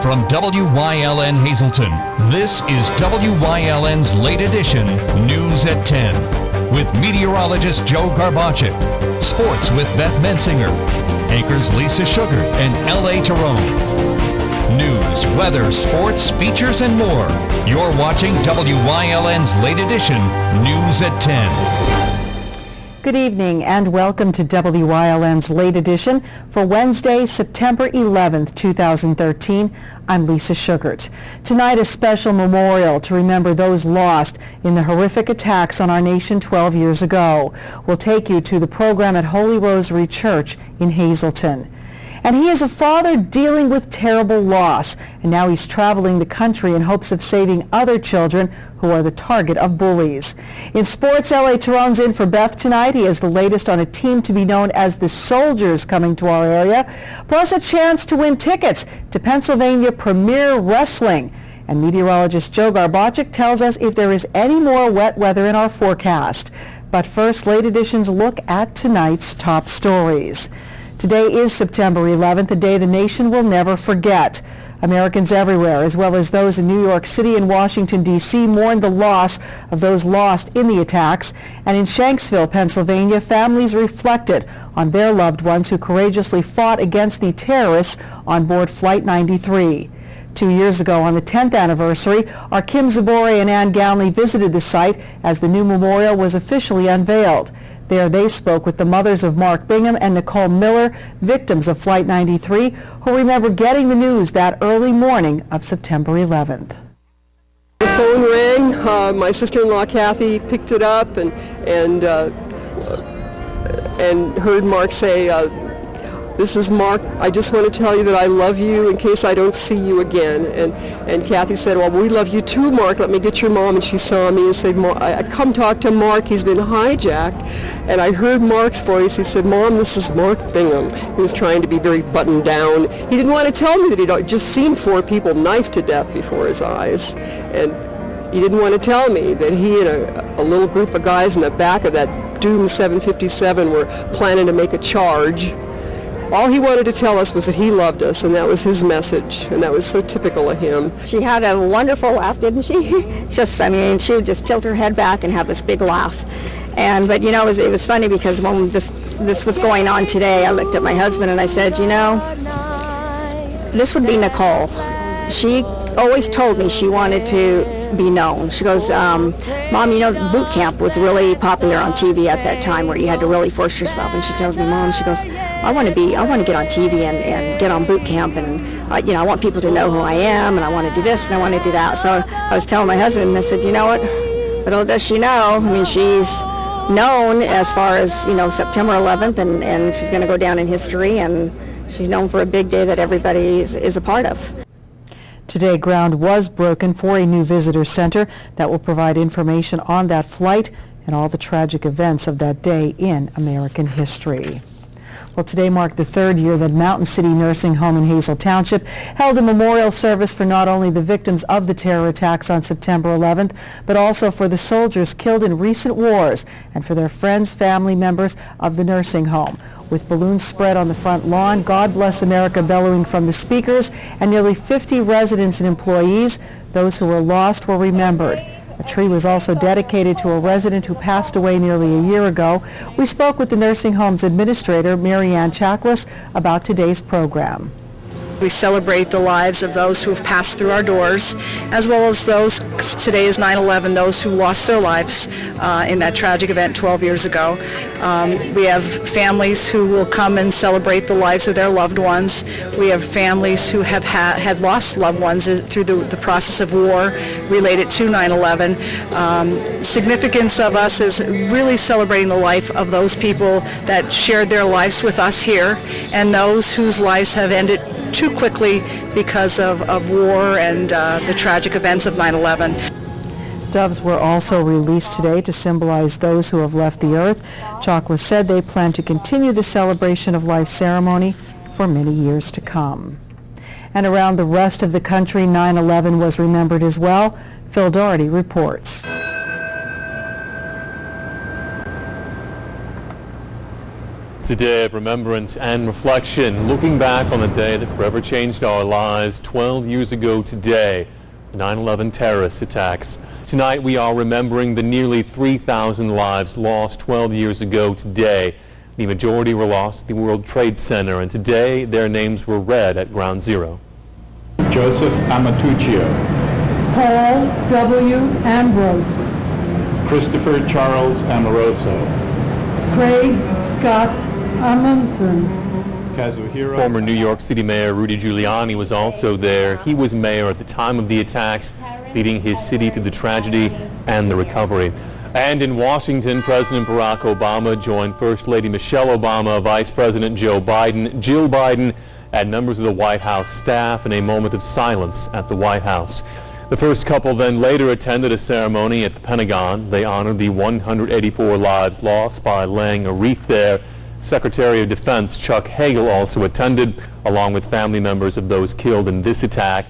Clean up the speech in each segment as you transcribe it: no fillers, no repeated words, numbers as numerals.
From WYLN Hazleton, this is WYLN's late edition, News at 10, with meteorologist Joe Garbacek, sports with Beth Mensinger, anchors Lisa Sugar and L.A. Tyrone. News, weather, sports, features, and more. You're watching WYLN's late edition, News at 10. Good evening and welcome to WYLN's late edition for Wednesday, September 11th, 2013. I'm Lisa Sugart. Tonight, a special memorial to remember those lost in the horrific attacks on our nation 12 years ago. We'll take you to the program at Holy Rosary Church in Hazleton. And he is a father dealing with terrible loss, and now he's traveling the country in hopes of saving other children who are the target of bullies. In sports, L.A. Tyrone's in for Beth tonight. He has the latest on a team to be known as the Soldiers coming to our area, plus a chance to win tickets to Pennsylvania Premier Wrestling. And meteorologist Joe Garbacek tells us if there is any more wet weather in our forecast. But first, late edition's look at tonight's top stories. Today is September 11th, a day the nation will never forget. Americans everywhere, as well as those in New York City and Washington, D.C., mourn the loss of those lost in the attacks. And in Shanksville, Pennsylvania, families reflected on their loved ones who courageously fought against the terrorists on board Flight 93. 2 years ago, on the 10th anniversary, our Kim Zabore and Ann Gownley visited the site as the new memorial was officially unveiled. There they spoke with the mothers of Mark Bingham and Nicole Miller, victims of Flight 93, who remember getting the news that early morning of September 11th. The phone rang. My sister-in-law Kathy picked it up and heard Mark say, "This is Mark. I just want to tell you that I love you in case I don't see you again." And Kathy said, "Well, we love you too, Mark. Let me get your mom." And she saw me and said, "I come talk to Mark. He's been hijacked." And I heard Mark's voice. He said, "Mom, this is Mark Bingham." He was trying to be very buttoned down. He didn't want to tell me that he'd just seen 4 people knifed to death before his eyes. And he didn't want to tell me that he and a little group of guys in the back of that doomed 757 were planning to make a charge. All he wanted to tell us was that he loved us, and that was his message, and that was so typical of him. She had a wonderful laugh, didn't she? She would just tilt her head back and have this big laugh. But you know, it was funny because when this was going on today, I looked at my husband and I said, you know, this would be Nicole. She always told me she wanted to be known. She goes, Mom, you know, boot camp was really popular on TV at that time where you had to really force yourself. And she tells me, Mom, she goes, I want to get on TV and get on boot camp, and you know, I want people to know who I am, and I want to do this and I want to do that. So I was telling my husband, and I said, you know what? Little does she know, I mean, she's known as far as, you know, September 11th, and she's going to go down in history, and she's known for a big day that everybody is a part of. Today, ground was broken for a new visitor center that will provide information on that flight and all the tragic events of that day in American history. Well, today marked the 3rd year that Mountain City Nursing Home in Hazel Township held a memorial service for not only the victims of the terror attacks on September 11th, but also for the soldiers killed in recent wars and for their friends, family members of the nursing home. With balloons spread on the front lawn, God Bless America bellowing from the speakers, and nearly 50 residents and employees, those who were lost were remembered. A tree was also dedicated to a resident who passed away nearly a year ago. We spoke with the nursing home's administrator, Mary Ann Chaklis, about today's program. We celebrate the lives of those who have passed through our doors, as well as those, today is 9/11, those who lost their lives in that tragic event 12 years ago. We have families who will come and celebrate the lives of their loved ones. We have families who have had lost loved ones through the process of war related to 9/11. Significance of us is really celebrating the life of those people that shared their lives with us here, and those whose lives have ended too quickly because of war and the tragic events of 9/11. Doves were also released today to symbolize those who have left the earth. Chaklis said they plan to continue the celebration of life ceremony for many years to come. And around the rest of the country, 9/11 was remembered as well. Phil Doherty reports. It's a day of remembrance and reflection, looking back on the day that forever changed our lives 12 years ago today, the 9/11 terrorist attacks. Tonight we are remembering the nearly 3,000 lives lost 12 years ago today. The majority were lost at the World Trade Center, and today their names were read at Ground Zero. Joseph Amatuccio, Paul W. Ambrose, Christopher Charles Amoroso, Craig Scott Amundsen. Kazuhiro. Former New York City Mayor Rudy Giuliani was also there. He was mayor at the time of the attacks, leading his city through the tragedy and the recovery. And in Washington, President Barack Obama joined First Lady Michelle Obama, Vice President Joe Biden, Jill Biden, and members of the White House staff in a moment of silence at the White House. The first couple then later attended a ceremony at the Pentagon. They honored the 184 lives lost by laying a wreath there. Secretary of Defense Chuck Hagel also attended, along with family members of those killed in this attack.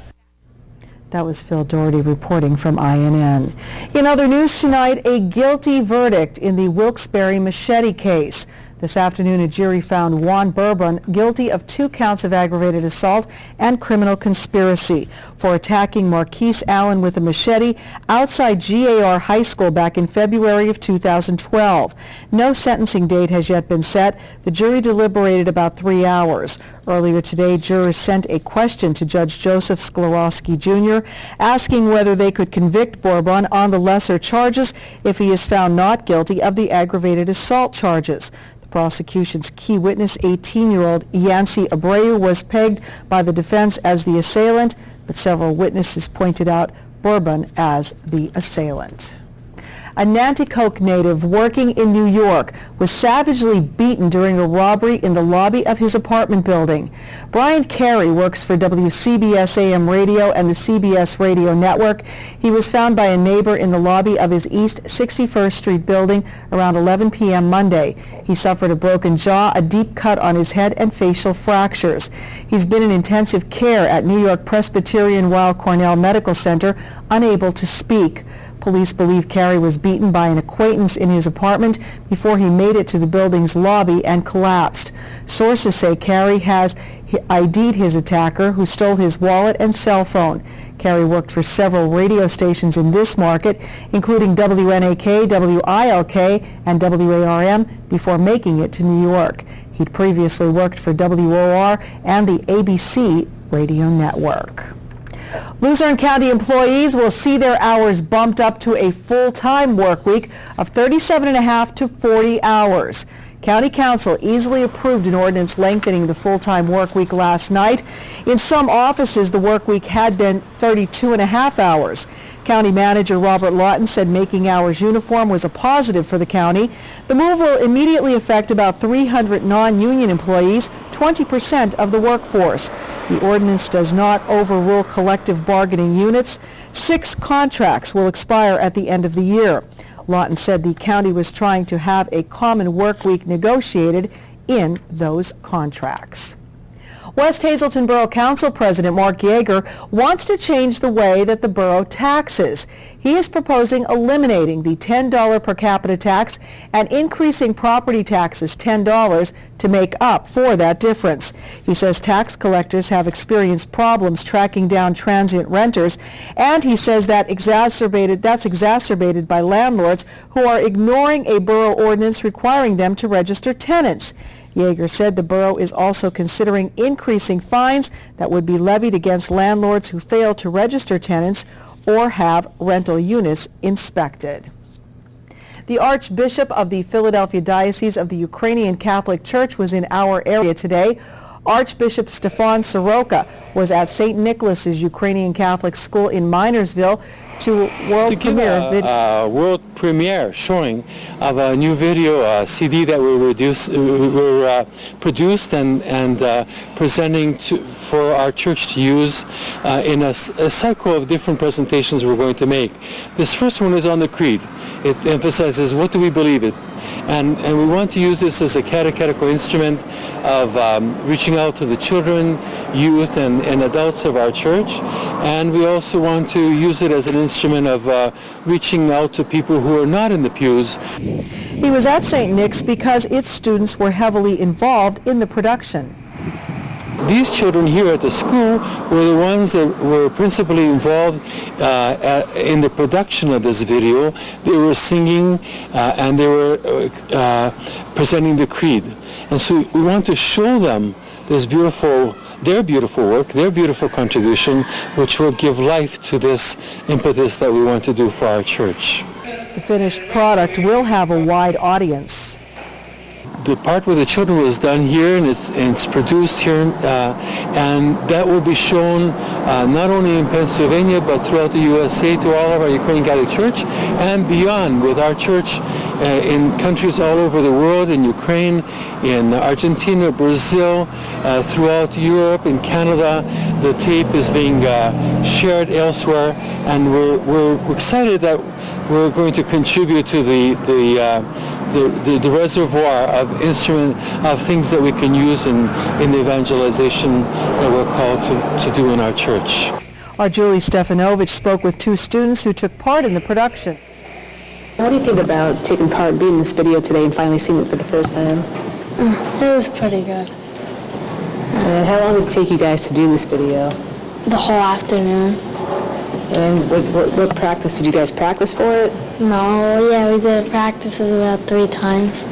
That was Phil Doherty reporting from INN. In other news tonight, a guilty verdict in the Wilkes-Barre machete case. This afternoon, a jury found Juan Bourbon guilty of 2 counts of aggravated assault and criminal conspiracy for attacking Marquise Allen with a machete outside GAR High School back in February of 2012. No sentencing date has yet been set. The jury deliberated about 3 hours. Earlier today, jurors sent a question to Judge Joseph Sklarowski Jr. asking whether they could convict Bourbon on the lesser charges if he is found not guilty of the aggravated assault charges. Prosecution's key witness, 18-year-old Yancy Abreu, was pegged by the defense as the assailant, but several witnesses pointed out Bourbon as the assailant. A Nanticoke native working in New York was savagely beaten during a robbery in the lobby of his apartment building. Brian Carey works for WCBS AM radio and the CBS radio network. He was found by a neighbor in the lobby of his East 61st Street building around 11 p.m. Monday. He suffered a broken jaw, a deep cut on his head, and facial fractures. He's been in intensive care at New York Presbyterian Weill Cornell Medical Center, unable to speak. Police believe Carey was beaten by an acquaintance in his apartment before he made it to the building's lobby and collapsed. Sources say Carey has ID'd his attacker, who stole his wallet and cell phone. Carey worked for several radio stations in this market, including WNAK, WILK, and WARM, before making it to New York. He'd previously worked for WOR and the ABC radio network. Luzerne County employees will see their hours bumped up to a full-time work week of 37.5 to 40 hours. County Council easily approved an ordinance lengthening the full-time work week last night. In some offices, the work week had been 32.5 hours. County Manager Robert Lawton said making hours uniform was a positive for the county. The move will immediately affect about 300 non-union employees, 20% of the workforce. The ordinance does not overrule collective bargaining units. 6 contracts will expire at the end of the year. Lawton said the county was trying to have a common work week negotiated in those contracts. West Hazleton Borough Council President Mark Yeager wants to change the way that the borough taxes. He is proposing eliminating the $10 per capita tax and increasing property taxes $10 to make up for that difference. He says tax collectors have experienced problems tracking down transient renters, and he says that's exacerbated by landlords who are ignoring a borough ordinance requiring them to register tenants. Yeager said the borough is also considering increasing fines that would be levied against landlords who fail to register tenants or have rental units inspected. The Archbishop of the Philadelphia Diocese of the Ukrainian Catholic Church was in our area today. Archbishop Stefan Soroka was at St. Nicholas's Ukrainian Catholic School in Minersville to world premiere showing of a new video CD that we produced and presenting for our church to use in a cycle of different presentations we're going to make. This first one is on the creed. It emphasizes what do we believe in. And we want to use this as a catechetical instrument of reaching out to the children, youth, and adults of our church. And we also want to use it as an instrument of reaching out to people who are not in the pews. He was at St. Nick's because its students were heavily involved in the production. These children here at the school were the ones that were principally involved in the production of this video. They were singing and they were presenting the creed. And so we want to show them this their beautiful work, their beautiful contribution, which will give life to this impetus that we want to do for our church. The finished product will have a wide audience. The part where the children was done here, and it's produced here, and that will be shown not only in Pennsylvania but throughout the USA to all of our Ukrainian Catholic Church and beyond, with our church in countries all over the world, in Ukraine, in Argentina, Brazil, throughout Europe, in Canada. The tape is being shared elsewhere, and we're excited that we're going to contribute to the reservoir of things that we can use in the evangelization that we're called to do in our church. Our Julie Stefanovich spoke with two students who took part in the production. What do you think about taking part, being in this video today and finally seeing it for the first time? It was pretty good. And how long did it take you guys to do this video? The whole afternoon. And what practice? Did you guys practice for it? No, yeah, we did practices about 3 times.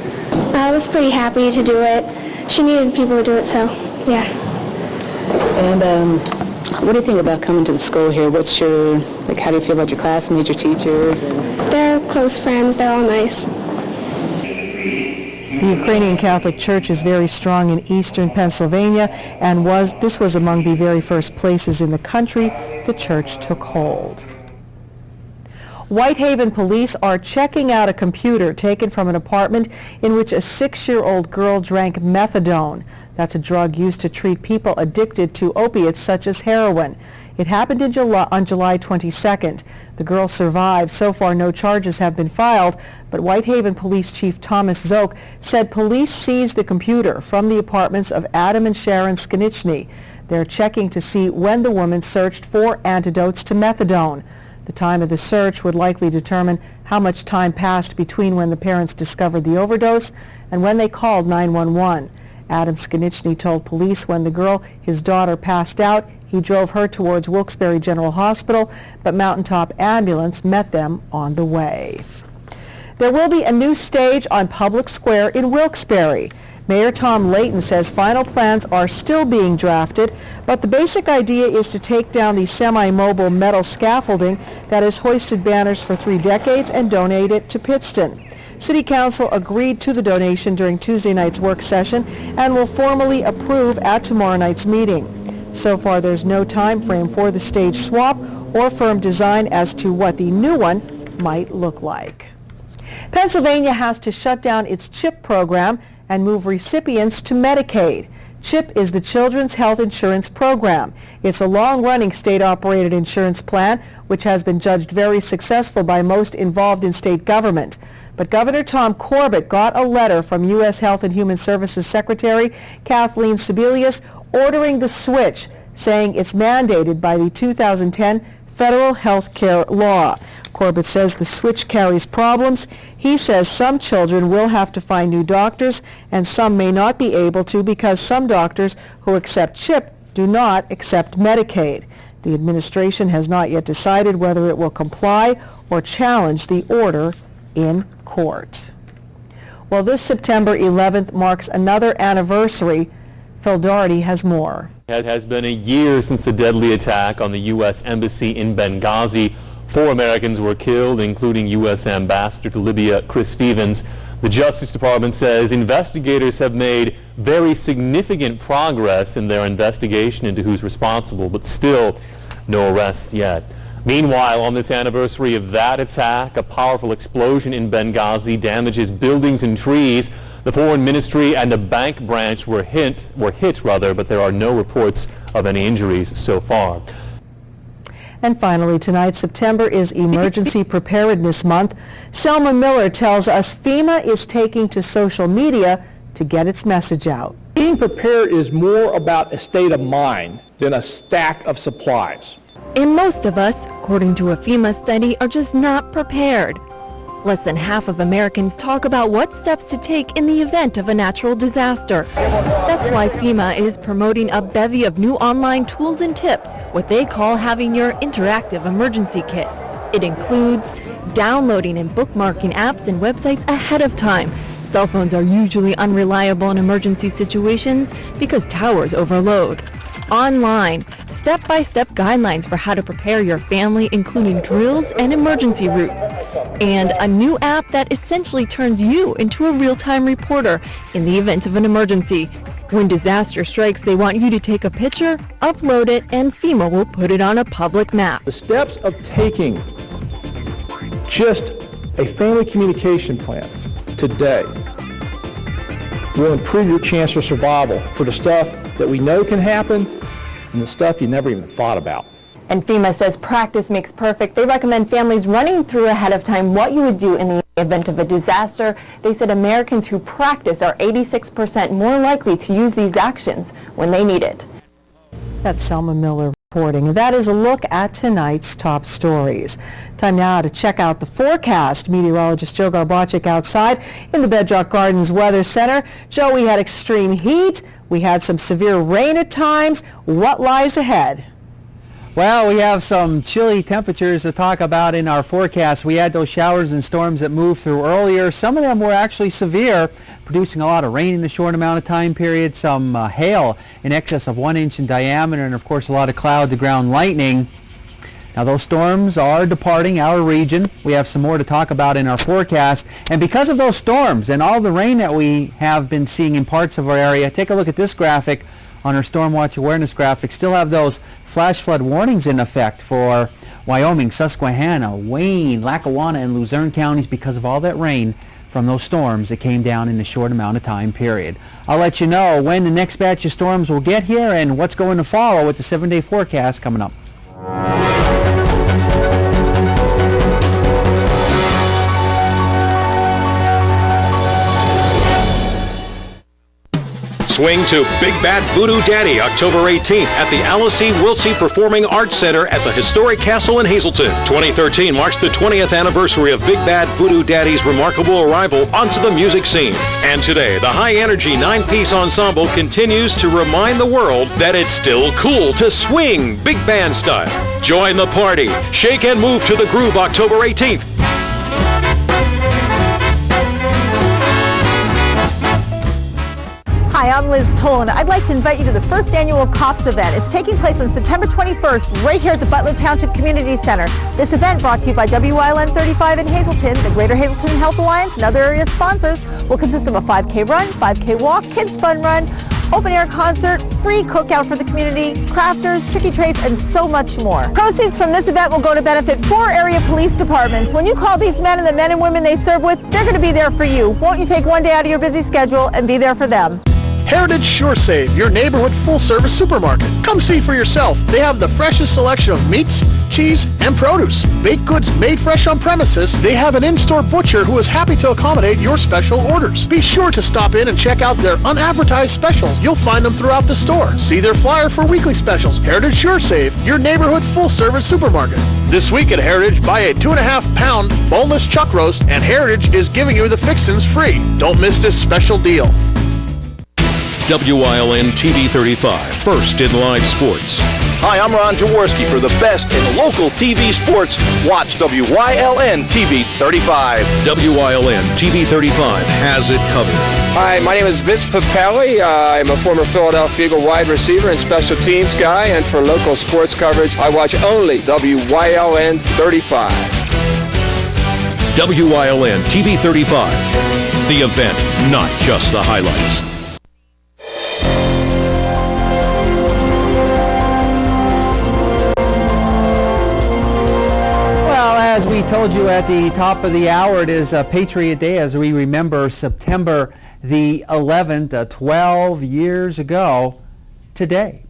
I was pretty happy to do it. She needed people to do it, so yeah. And what do you think about coming to the school here? How do you feel about your classmates, your teachers? They're close friends. They're all nice. The Ukrainian Catholic Church is very strong in eastern Pennsylvania, and this was among the very first places in the country the church took hold. Whitehaven police are checking out a computer taken from an apartment in which a 6-year-old girl drank methadone. That's a drug used to treat people addicted to opiates such as heroin. It happened on July 22nd. The girl survived. So far, no charges have been filed, but Whitehaven Police Chief Thomas Zoke said police seized the computer from the apartments of Adam and Sharon Skinichny. They're checking to see when the woman searched for antidotes to methadone. The time of the search would likely determine how much time passed between when the parents discovered the overdose and when they called 911. Adam Skinichny told police when the girl, his daughter, passed out, he drove her towards Wilkes-Barre General Hospital, but Mountaintop Ambulance met them on the way. There will be a new stage on Public Square in Wilkes-Barre. Mayor Tom Layton says final plans are still being drafted, but the basic idea is to take down the semi-mobile metal scaffolding that has hoisted banners for 3 decades and donate it to Pittston. City Council agreed to the donation during Tuesday night's work session and will formally approve at tomorrow night's meeting. So far, there's no time frame for the stage swap or firm design as to what the new one might look like. Pennsylvania has to shut down its CHIP program and move recipients to Medicaid. CHIP is the Children's Health Insurance Program. It's a long-running state-operated insurance plan which has been judged very successful by most involved in state government. But Governor Tom Corbett got a letter from U.S. Health and Human Services Secretary Kathleen Sebelius ordering the switch, saying it's mandated by the 2010 federal health care law. Corbett says the switch carries problems. He says some children will have to find new doctors and some may not be able to because some doctors who accept CHIP do not accept Medicaid. The administration has not yet decided whether it will comply or challenge the order in court. Well, this September 11th marks another anniversary. Phil Doherty has more. It has been a year since the deadly attack on the U.S. Embassy in Benghazi. 4 Americans were killed, including U.S. Ambassador to Libya, Chris Stevens. The Justice Department says investigators have made very significant progress in their investigation into who's responsible, but still no arrest yet. Meanwhile, on this anniversary of that attack, a powerful explosion in Benghazi damages buildings and trees. The foreign ministry and a bank branch were hit, but there are no reports of any injuries so far. And finally tonight, September is Emergency Preparedness Month. Selma Miller tells us FEMA is taking to social media to get its message out. Being prepared is more about a state of mind than a stack of supplies. And most of us, according to a FEMA study, are just not prepared. Less than half of Americans talk about what steps to take in the event of a natural disaster. That's why FEMA is promoting a bevy of new online tools and tips, what they call having your interactive emergency kit. It includes downloading and bookmarking apps and websites ahead of time. Cell phones are usually unreliable in emergency situations because towers overload. Online, step-by-step guidelines for how to prepare your family, including drills and emergency routes. And a new app that essentially turns you into a real-time reporter in the event of an emergency. When disaster strikes, they want you to take a picture, upload it, and FEMA will put it on a public map. The steps of taking just a family communication plan today will improve your chance for survival for the stuff that we know can happen and the stuff you never even thought about. And FEMA says practice makes perfect. They recommend families running through ahead of time what you would do in the event of a disaster. They said Americans who practice are 86% more likely to use these actions when they need it. That's Selma Miller reporting. That is a look at tonight's top stories. Time now to check out the forecast. Meteorologist Joe Garbacik outside in the Bedrock Gardens Weather Center. Joe, we had extreme heat. We had some severe rain at times. What lies ahead? Well, we have some chilly temperatures to talk about in our forecast. We had those showers and storms that moved through earlier. Some of them were actually severe, producing a lot of rain in a short amount of time period, some hail in excess of 1 inch in diameter, and of course a lot of cloud-to-ground lightning. Now those storms are departing our region. We have some more to talk about in our forecast. And because of those storms and all the rain that we have been seeing in parts of our area, take a look at this graphic on our storm watch awareness graphic. Still have those flash flood warnings in effect for Wyoming, Susquehanna, Wayne, Lackawanna, and Luzerne counties because of all that rain from those storms that came down in a short amount of time period. I'll let you know when the next batch of storms will get here and what's going to follow with the 7-day forecast coming up. Swing to Big Bad Voodoo Daddy October 18th at the Alice E. Wiltsey Performing Arts Center at the historic castle in Hazleton. 2013 marks the 20th anniversary of Big Bad Voodoo Daddy's remarkable arrival onto the music scene. And today, the high-energy 9-piece ensemble continues to remind the world that it's still cool to swing big band style. Join the party. Shake and move to the groove October 18th. Hi, I'm Liz Tolan. I'd like to invite you to the first annual COPS event. It's taking place on September 21st right here at the Butler Township Community Center. This event, brought to you by WYLN 35 in Hazleton, the Greater Hazleton Health Alliance, and other area sponsors, will consist of a 5K run, 5K walk, kids fun run, open air concert, free cookout for the community, crafters, tricky trays, and so much more. Proceeds from this event will go to benefit 4 area police departments. When you call these men and the men and women they serve with, they're going to be there for you. Won't you take one day out of your busy schedule and be there for them? Heritage SureSave, your neighborhood full-service supermarket. Come see for yourself. They have the freshest selection of meats, cheese, and produce. Baked goods made fresh on premises. They have an in-store butcher who is happy to accommodate your special orders. Be sure to stop in and check out their unadvertised specials. You'll find them throughout the store. See their flyer for weekly specials. Heritage SureSave, your neighborhood full-service supermarket. This week at Heritage, buy a 2.5-pound boneless chuck roast, and Heritage is giving you the fixins free. Don't miss this special deal. WYLN TV 35, first in live sports. Hi, I'm Ron Jaworski. For the best in local TV sports, watch WYLN TV 35. WYLN TV 35 has it covered. Hi, my name is Vince Papelli. I'm a former Philadelphia Eagle wide receiver and special teams guy, and for local sports coverage, I watch only WYLN 35. WYLN TV 35, the event, not just the highlights. As we told you at the top of the hour, it is Patriot Day as we remember September the 11th, 12 years ago today.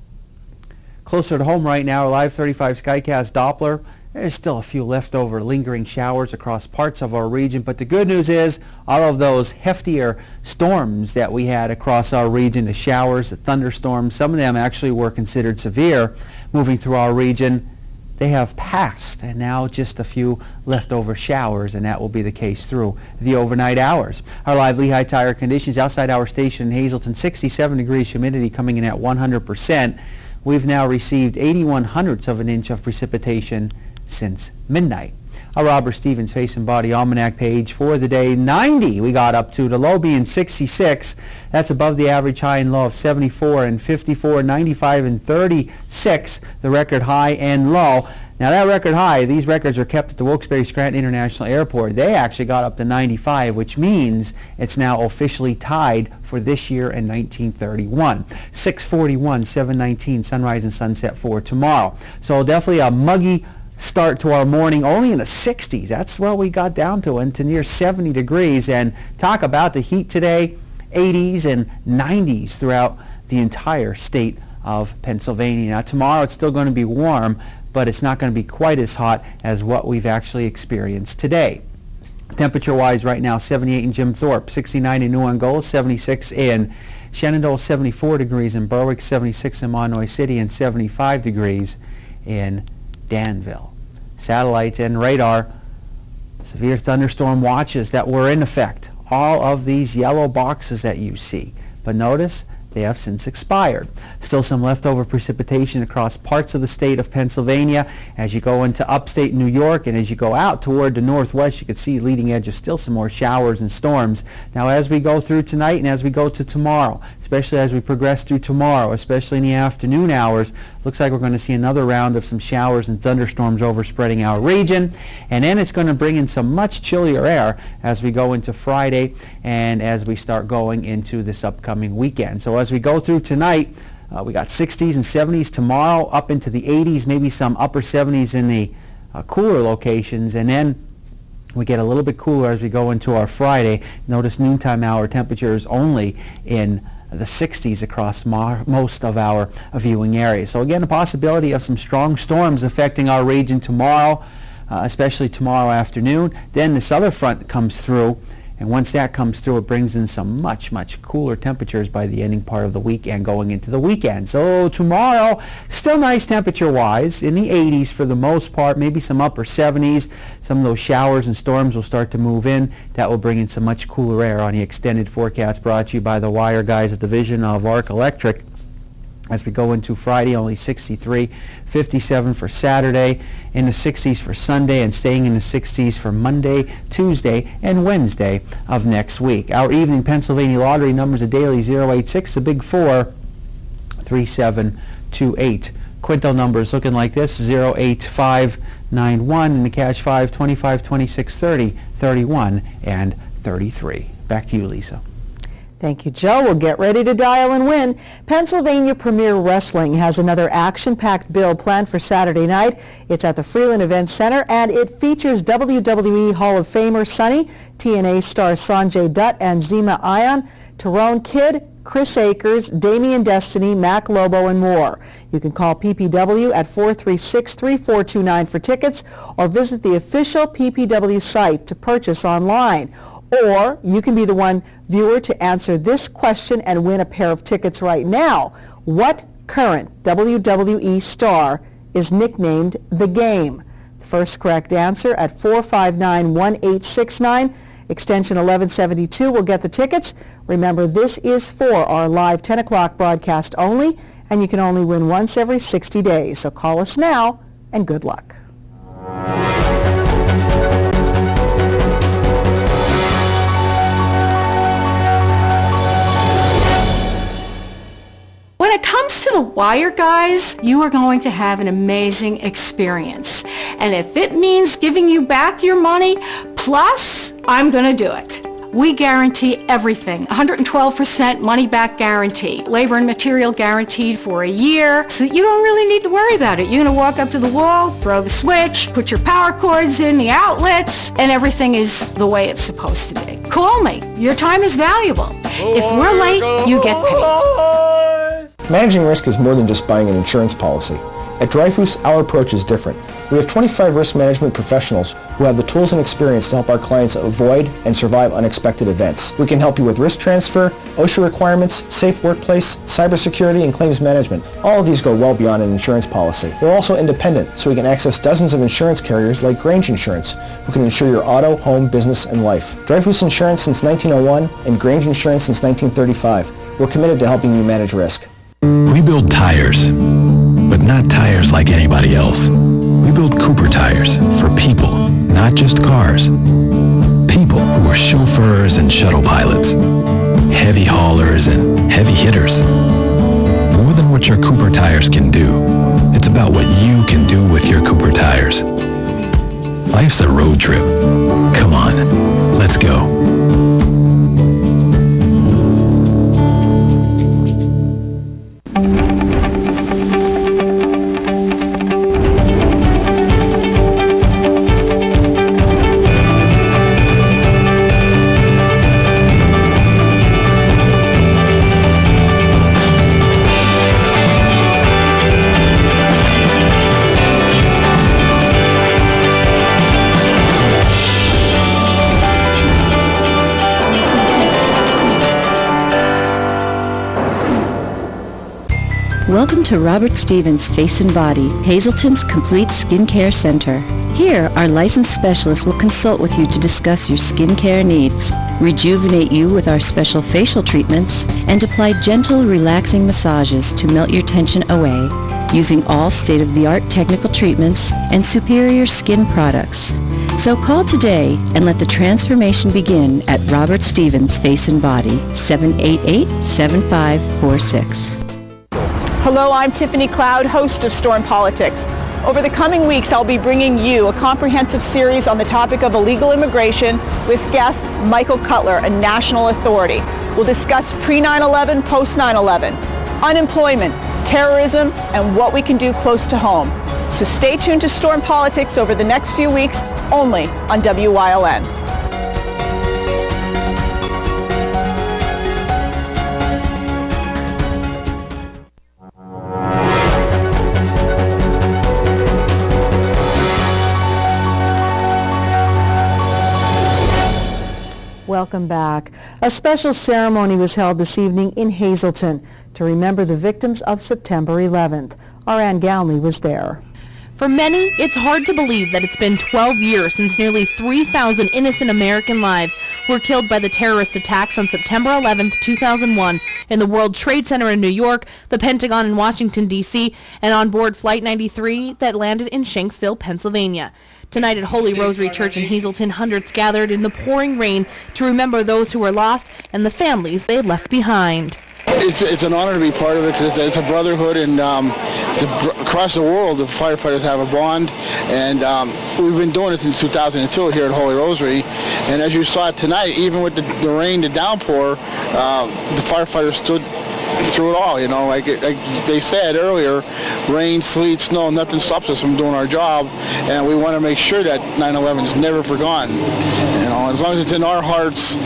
Closer to home right now, our Live 35 Skycast Doppler. There's still a few leftover lingering showers across parts of our region, but the good news is all of those heftier storms that we had across our region, the showers, the thunderstorms, some of them actually were considered severe moving through our region. They have passed, and now just a few leftover showers, and that will be the case through the overnight hours. Our live Lehigh Tire conditions outside our station in Hazleton, 67 degrees, humidity coming in at 100%. We've now received 81/100ths of an inch of precipitation since midnight. Our Robert Stevens Face and Body Almanac page for the day, 90 we got up to, the low being 66. That's above the average high and low of 74 and 54, 95 and 36, the record high and low. Now that record high, these records are kept at the Wilkes-Barre-Scranton International Airport. They actually got up to 95, which means it's now officially tied for this year in 1931. 6:41, 7:19, sunrise and sunset for tomorrow. So definitely a muggy start to our morning, only in the 60s. That's what we got down to, and to near 70 degrees. And talk about the heat today, 80s and 90s throughout the entire state of Pennsylvania. Now tomorrow it's still going to be warm, but it's not going to be quite as hot as what we've actually experienced today. Temperature-wise right now, 78 in Jim Thorpe, 69 in New Angola, 76 in Shenandoah, 74 degrees in Berwick, 76 in Monroe City, and 75 degrees in Danville. Satellites and radar, severe thunderstorm watches that were in effect. All of these yellow boxes that you see. But notice they have since expired. Still some leftover precipitation across parts of the state of Pennsylvania. As you go into upstate New York and as you go out toward the northwest, you can see leading edge of still some more showers and storms. Now as we go through tonight and as we go to tomorrow, especially as we progress through tomorrow, especially in the afternoon hours, looks like we're going to see another round of some showers and thunderstorms overspreading our region. And then it's going to bring in some much chillier air as we go into Friday and as we start going into this upcoming weekend. So as we go through tonight, we got 60s and 70s tomorrow, up into the 80s, maybe some upper 70s in the cooler locations, and then we get a little bit cooler as we go into our Friday. Notice noontime hour temperatures only in the 60s across most of our viewing areas. So again, a possibility of some strong storms affecting our region tomorrow, especially tomorrow afternoon. Then this other front comes through, and once that comes through, it brings in some much cooler temperatures by the ending part of the week and going into the weekend. So tomorrow, still nice temperature-wise, in the 80s for the most part, maybe some upper 70s. Some of those showers and storms will start to move in. That will bring in some much cooler air on the extended forecast brought to you by the Wire guys at the division of Arc Electric. As we go into Friday, only 63, 57 for Saturday, in the 60s for Sunday, and staying in the 60s for Monday, Tuesday, and Wednesday of next week. Our evening Pennsylvania lottery numbers a daily 086, the big 4, 3728. Quintal numbers looking like this, 08591, and the cash 5, 25, 26, 30, 31, and 33. Back to you, Lisa. Thank you, Joe. We'll get ready to dial and win. Pennsylvania Premier Wrestling has another action-packed bill planned for Saturday night. It's at the Freeland Event Center, and it features WWE Hall of Famer Sonny, TNA star Sanjay Dutt, and Zema Ion, Tyrone Kidd, Chris Akers, Damian Destiny, Mac Lobo, and more. You can call PPW at 436-3429 for tickets or visit the official PPW site to purchase online. Or you can be the one viewer to answer this question and win a pair of tickets right now. What current WWE star is nicknamed The Game? The first correct answer at 459-1869, extension 1172 will get the tickets. Remember, this is for our live 10 o'clock broadcast only, and you can only win once every 60 days. So call us now, and good luck. When it comes to the Wire guys, you are going to have an amazing experience. And if it means giving you back your money, plus, I'm going to do it. We guarantee everything. 112% money back guarantee. Labor and material guaranteed for a year. So you don't really need to worry about it. You're going to walk up to the wall, throw the switch, put your power cords in the outlets, and everything is the way it's supposed to be. Call me. Your time is valuable. If we're late, you get paid. Managing risk is more than just buying an insurance policy. At Dreyfus, our approach is different. We have 25 risk management professionals who have the tools and experience to help our clients avoid and survive unexpected events. We can help you with risk transfer, OSHA requirements, safe workplace, cybersecurity, and claims management. All of these go well beyond an insurance policy. We're also independent, so we can access dozens of insurance carriers like Grange Insurance, who can insure your auto, home, business, and life. Dreyfus Insurance since 1901 and Grange Insurance since 1935. We're committed to helping you manage risk. We build tires, but not tires like anybody else. We build Cooper tires for people, not just cars. People who are chauffeurs and shuttle pilots, heavy haulers and heavy hitters. More than what your Cooper tires can do, it's about what you can do with your Cooper tires. Life's a road trip. Come on, let's go. Welcome to Robert Stevens Face and Body, Hazleton's complete skincare center. Here, our licensed specialists will consult with you to discuss your skincare needs, rejuvenate you with our special facial treatments, and apply gentle, relaxing massages to melt your tension away, using all state-of-the-art technical treatments and superior skin products. So call today and let the transformation begin at Robert Stevens Face and Body, 788-7546. Hello, I'm Tiffany Cloud, host of Storm Politics. Over the coming weeks, I'll be bringing you a comprehensive series on the topic of illegal immigration with guest Michael Cutler, a national authority. We'll discuss pre-9/11, post-9/11, unemployment, terrorism, and what we can do close to home. So stay tuned to Storm Politics over the next few weeks, only on WYLN. Welcome back. A special ceremony was held this evening in Hazleton to remember the victims of September 11th. Our Ann Gownley was there. For many, it's hard to believe that it's been 12 years since nearly 3,000 innocent American lives were killed by the terrorist attacks on September 11, 2001 in the World Trade Center in New York, the Pentagon in Washington, D.C., and on board Flight 93 that landed in Shanksville, Pennsylvania. Tonight at Holy Rosary Church in Hazleton, hundreds gathered in the pouring rain to remember those who were lost and the families they had left behind. It's an honor to be part of it because it's a brotherhood, and across the world the firefighters have a bond, and we've been doing it since 2002 here at Holy Rosary, and as you saw tonight, even with the rain, the downpour, the firefighters stood through it all, you know, like they said earlier, rain, sleet, snow, nothing stops us from doing our job, and we want to make sure that 9/11 is never forgotten. You know, as long as it's in our hearts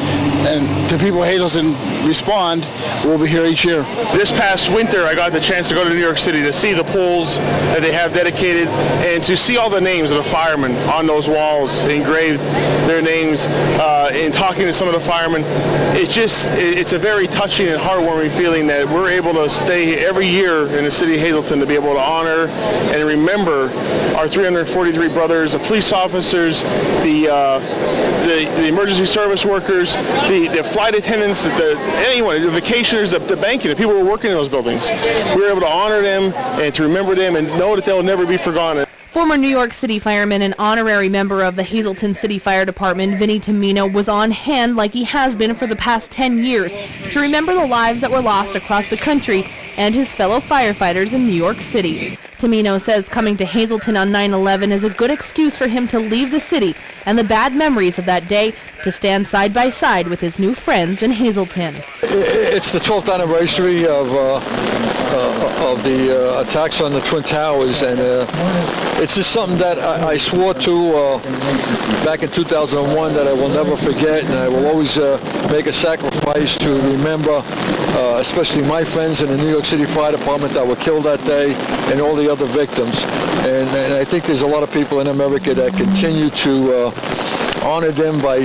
and the people of Hazleton respond, we'll be here each year. This past winter, I got the chance to go to New York City to see the pools that they have dedicated and to see all the names of the firemen on those walls, engraved their names, and talking to some of the firemen. It's a very touching and heartwarming feeling that we're able to stay every year in the city of Hazleton to be able to honor and remember our 343 brothers, the police officers, the emergency service workers, the flight attendants, anyone, the vacationers, the banking, the people who are working in those buildings. We were able to honor them and to remember them and know that they'll never be forgotten. Former New York City fireman and honorary member of the Hazleton City Fire Department, Vinny Tamino, was on hand like he has been for the past 10 years to remember the lives that were lost across the country and his fellow firefighters in New York City. Tamino says coming to Hazleton on 9/11 is a good excuse for him to leave the city and the bad memories of that day to stand side by side with his new friends in Hazleton. It's the 12th anniversary of the attacks on the Twin Towers, and it's just something that I swore to back in 2001 that I will never forget, and I will always make a sacrifice to remember especially my friends in the New York City Fire Department that were killed that day, and all the other victims. And I think there's a lot of people in America that continue to honor them by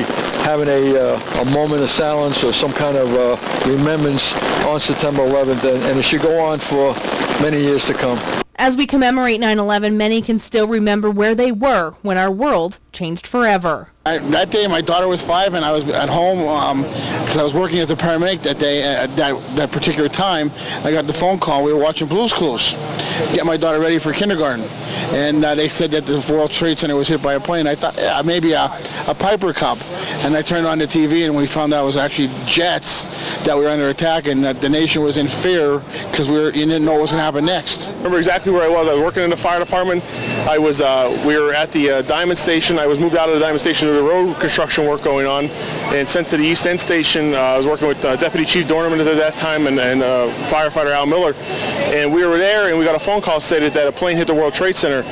having a moment of silence or some kind of remembrance on September 11th, and it should go on for many years to come. As we commemorate 9/11, many can still remember where they were when our world changed forever. That day, my daughter was 5, and I was at home because I was working as a paramedic that day. At that particular time, I got the phone call. We were watching Blue's Clues, get my daughter ready for kindergarten, and they said that the World Trade Center was hit by a plane. I thought maybe a Piper Cub, and I turned on the TV, and we found out it was actually jets that were under attack, and the nation was in fear because you didn't know what was going to happen next. I remember exactly where I was. I was working in the fire department. We were at the Diamond Station. I was moved out of the Diamond Station to the road construction work going on and sent to the East End Station. I was working with Deputy Chief Dorneman at that time and firefighter Al Miller. And we were there, and we got a phone call stated that a plane hit the World Trade Center.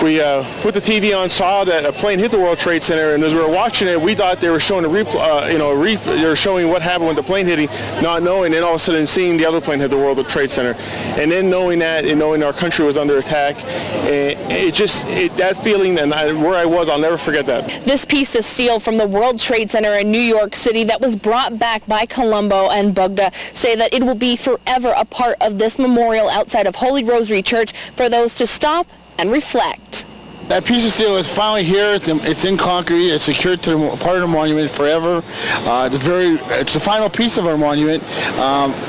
We put the TV on, saw that a plane hit the World Trade Center, and as we were watching it, we thought they were showing they were showing what happened with the plane hitting, not knowing, and all of a sudden seeing the other plane hit the World Trade Center, and then knowing that and knowing our country was under attack, that feeling and where I was, I'll never forget that. This piece of steel from the World Trade Center in New York City that was brought back by Colombo and Bugda say that it will be forever a part of this memorial outside of Holy Rosary Church for those to stop and reflect. That piece of steel is finally here. It's in concrete. It's secured to part of the monument forever. It's the final piece of our monument.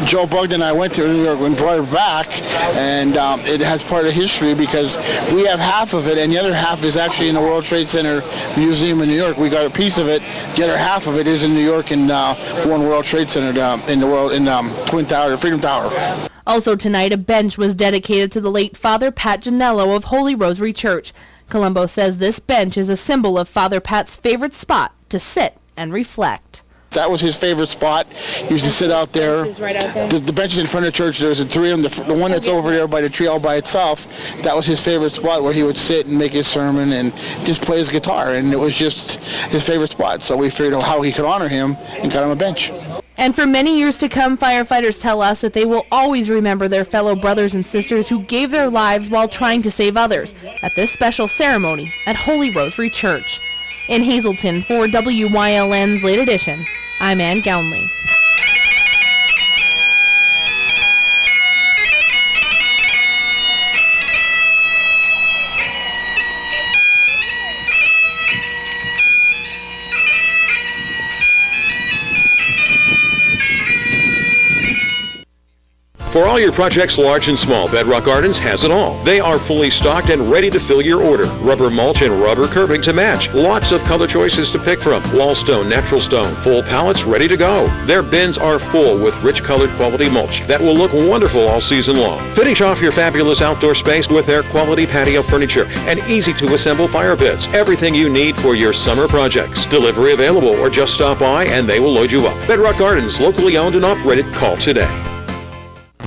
Joe Bugda and I went to New York and brought it back, and it has part of history because we have half of it, and the other half is actually in the World Trade Center Museum in New York. We got a piece of it. The other half of it is in New York in One World Trade Center in Twin Tower, the Freedom Tower. Also tonight, a bench was dedicated to the late Father Pat Ginello of Holy Rosary Church. Colombo says this bench is a symbol of Father Pat's favorite spot to sit and reflect. That was his favorite spot. He used to sit out there. Right out there. The benches in front of the church, there's 3 of them. The one that's over there by the tree all by itself, that was his favorite spot where he would sit and make his sermon and just play his guitar. And it was just his favorite spot. So we figured out how he could honor him and got him a bench. And for many years to come, firefighters tell us that they will always remember their fellow brothers and sisters who gave their lives while trying to save others at this special ceremony at Holy Rosary Church. In Hazleton, for WYLN's Late Edition, I'm Ann Gownley. For all your projects, large and small, Bedrock Gardens has it all. They are fully stocked and ready to fill your order. Rubber mulch and rubber curbing to match. Lots of color choices to pick from. Wall stone, natural stone, full pallets ready to go. Their bins are full with rich colored quality mulch that will look wonderful all season long. Finish off your fabulous outdoor space with their quality patio furniture and easy to assemble fire pits. Everything you need for your summer projects. Delivery available or just stop by and they will load you up. Bedrock Gardens, locally owned and operated. Call today.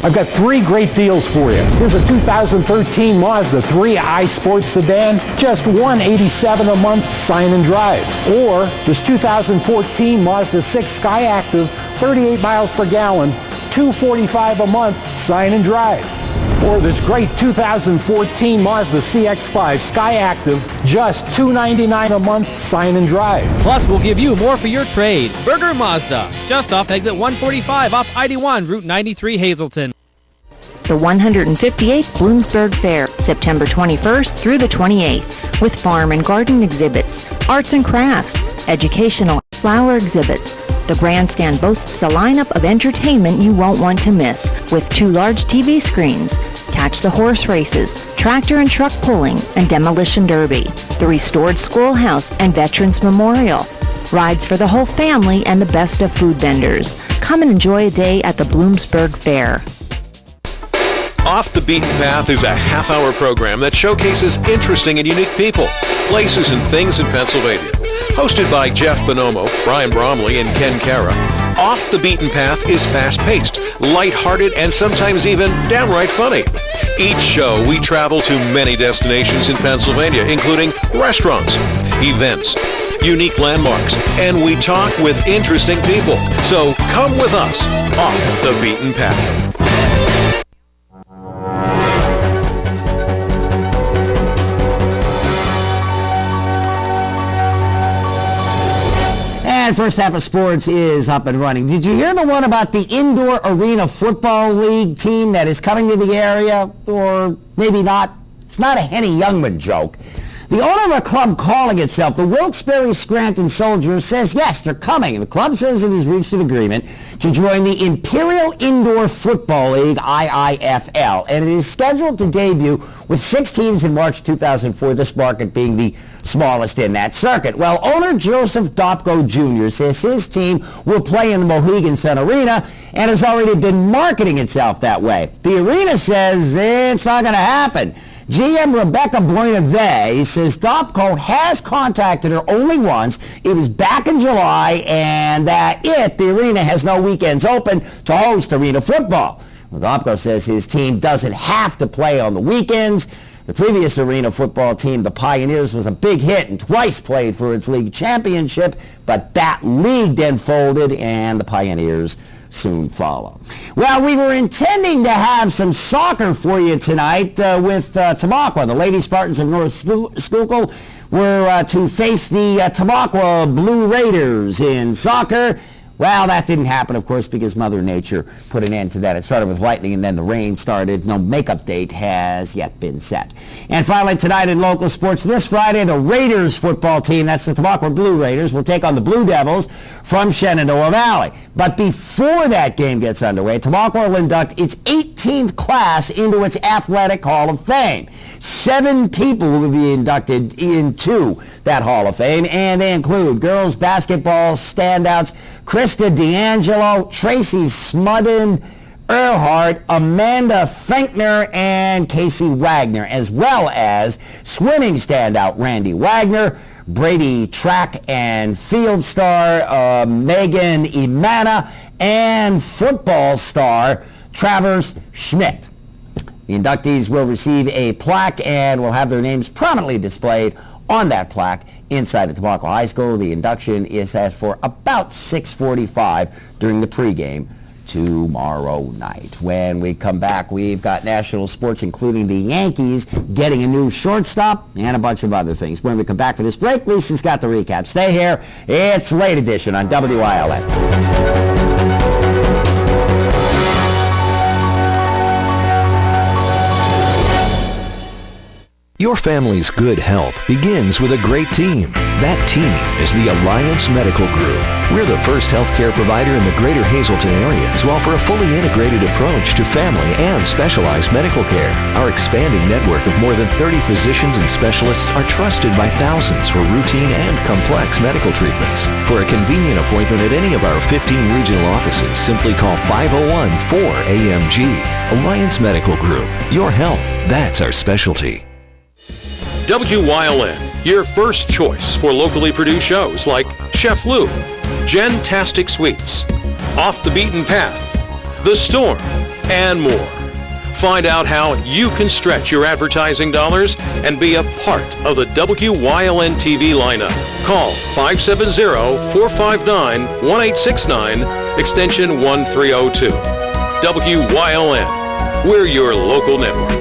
I've got 3 great deals for you. Here's a 2013 Mazda 3 iSport sedan, just $187 a month, sign and drive. Or this 2014 Mazda 6 Skyactiv, 38 miles per gallon, $245 a month, sign and drive. Or this great 2014 Mazda CX-5 Skyactiv, just $299 a month, sign and drive. Plus, we'll give you more for your trade. Burger Mazda, just off exit 145 off ID1, Route 93, Hazleton. The 158th Bloomsburg Fair, September 21st through the 28th, with farm and garden exhibits, arts and crafts, educational, flower exhibits. The grandstand boasts a lineup of entertainment you won't want to miss, with 2 large TV screens. Catch the horse races, tractor and truck pulling, and demolition derby, the restored schoolhouse and Veterans Memorial, rides for the whole family, and the best of food vendors. Come and enjoy a day at the Bloomsburg Fair. Off the Beaten Path is a half-hour program that showcases interesting and unique people, places, and things in Pennsylvania. Hosted by Jeff Bonomo, Brian Bromley, and Ken Cara, Off the Beaten Path is fast-paced, light-hearted, and sometimes even downright funny. Each show, we travel to many destinations in Pennsylvania, including restaurants, events, unique landmarks, and we talk with interesting people. So come with us off the beaten path. And first half of sports is up and running. Did you hear the one about the indoor arena football league team that is coming to the area? Or maybe not. It's not a Henny Youngman joke. The owner of a club calling itself the Wilkes-Barre Scranton Soldiers says yes, they're coming. And the club says it has reached an agreement to join the Imperial Indoor Football League, IIFL. And it is scheduled to debut with 6 teams in March 2004, this market being the smallest in that circuit. Well, owner Joseph Dopko Jr. says his team will play in the Mohegan Sun Arena and has already been marketing itself that way. The arena says it's not going to happen. GM Rebecca Buenavey says Dopko has contacted her only once. It was back in July, and the arena has no weekends open to host arena football. Well, Dopko says his team doesn't have to play on the weekends. The previous arena football team, the Pioneers, was a big hit and twice played for its league championship, but that league then folded, and the Pioneers soon follow. Well, we were intending to have some soccer for you tonight with Tamaqua. The Lady Spartans of North Schuylkill were to face the Tamaqua Blue Raiders in soccer. Well, that didn't happen, of course, because Mother Nature put an end to that. It started with lightning, and then the rain started. No makeup date has yet been set. And finally, tonight in local sports, this Friday, the Raiders football team, that's the Tamaqua Blue Raiders, will take on the Blue Devils from Shenandoah Valley. But before that game gets underway, Tamaqua will induct its 18th class into its Athletic Hall of Fame. 7 people will be inducted into that Hall of Fame, and they include girls basketball standouts Krista D'Angelo, Tracy Smudden, Earhart, Amanda Finkner, and Casey Wagner, as well as swimming standout Randy Wagner, Brady track and field star Megan Imana, and football star Travers Schmidt. The inductees will receive a plaque and will have their names prominently displayed on that plaque inside the Tamaqua High School. The induction is set for about 6:45 during the pregame tomorrow night. When we come back, we've got national sports, including the Yankees getting a new shortstop and a bunch of other things. When we come back for this break, Lisa's got the recap. Stay here. It's Late Edition on WILN. Your family's good health begins with a great team. That team is the Alliance Medical Group. We're the first healthcare provider in the greater Hazleton area to offer a fully integrated approach to family and specialized medical care. Our expanding network of more than 30 physicians and specialists are trusted by thousands for routine and complex medical treatments. For a convenient appointment at any of our 15 regional offices, simply call 501-4AMG. Alliance Medical Group. Your health, that's our specialty. WYLN, your first choice for locally produced shows like Chef Lou, Jen-tastic Sweets, Off the Beaten Path, The Storm, and more. Find out how you can stretch your advertising dollars and be a part of the WYLN TV lineup. Call 570-459-1869, extension 1302. WYLN, we're your local network.